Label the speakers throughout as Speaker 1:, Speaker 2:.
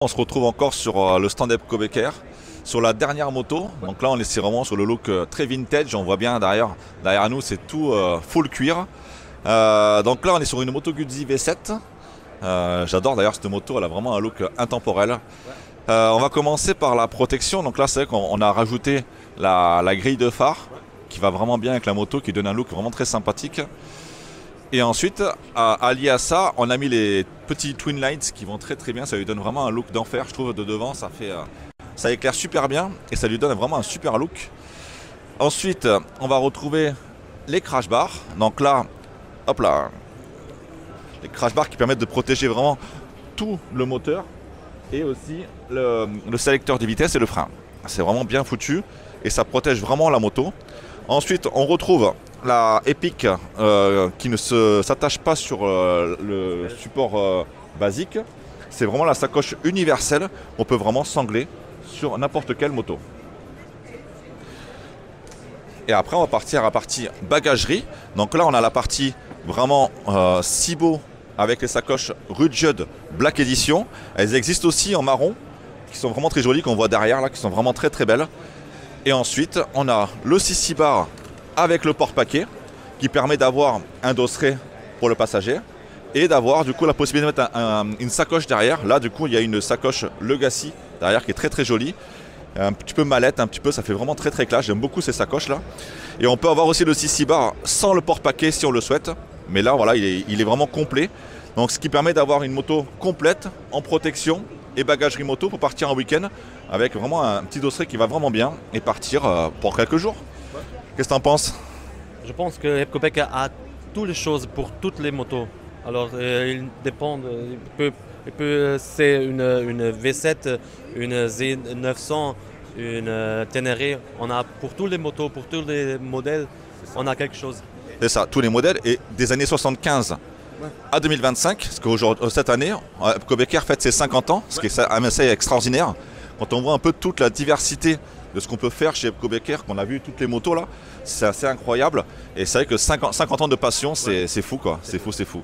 Speaker 1: On se retrouve encore sur le stand Epco Becker, sur la dernière moto. Donc là on est vraiment sur le look très vintage. On voit bien derrière nous c'est tout full cuir. Donc là on est sur une moto Guzzi V7. J'adore d'ailleurs cette moto, elle a vraiment un look intemporel. On va commencer par la protection. Donc là c'est vrai qu'on a rajouté la grille de phare qui va vraiment bien avec la moto, qui donne un look vraiment très sympathique. Et ensuite, allié à ça, on a mis les petits twin lights qui vont très très bien. Ça lui donne vraiment un look d'enfer, je trouve, de devant. Ça éclaire super bien et ça lui donne vraiment un super look. Ensuite, on va retrouver les crash bars. Donc là, hop là, les crash bars qui permettent de protéger vraiment tout le moteur et aussi le sélecteur de vitesse et le frein. C'est vraiment bien foutu et ça protège vraiment la moto. Ensuite, on retrouve la Epic qui ne s'attache pas sur le support basique. C'est vraiment la sacoche universelle. On peut vraiment s'angler sur n'importe quelle moto. Et après, on va partir à la partie bagagerie. Donc là, on a la partie vraiment Cibo avec les sacoches Rugged Black Edition. Elles existent aussi en marron, qui sont vraiment très jolies, qu'on voit derrière, là, qui sont vraiment très très belles. Et ensuite, on a le 6 bar avec le porte-paquet qui permet d'avoir un dosseret pour le passager et d'avoir du coup la possibilité de mettre une sacoche derrière. Là du coup il y a une sacoche Legacy derrière qui est très très jolie, un petit peu mallette, un petit peu, ça fait vraiment très très classe. J'aime beaucoup ces sacoches là. Et on peut avoir aussi le 6 bar sans le porte-paquet si on le souhaite, mais là voilà il est vraiment complet. Donc ce qui permet d'avoir une moto complète en protection et bagagerie moto pour partir en week-end avec vraiment un petit dosseret qui va vraiment bien et partir pour quelques jours. Qu'est-ce que tu en penses?
Speaker 2: Je pense que Epco Becker a toutes les choses pour toutes les motos. Alors, il dépend. C'est une V7, une Z900, une Ténéré. On a pour tous les motos, pour tous les modèles, on a quelque chose.
Speaker 1: C'est ça, tous les modèles. Et des années 75 à 2025, parce que cette année, Epco Becker fête ses 50 ans, ce qui est un essai extraordinaire. Quand on voit un peu toute la diversité de ce qu'on peut faire chez Epco Becker, qu'on a vu toutes les motos là, c'est assez incroyable. Et c'est vrai que 50 ans de passion, c'est fou quoi, c'est fou.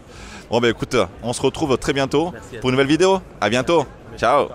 Speaker 1: Bon bah écoute, on se retrouve très bientôt pour une nouvelle vidéo. À bientôt, ciao.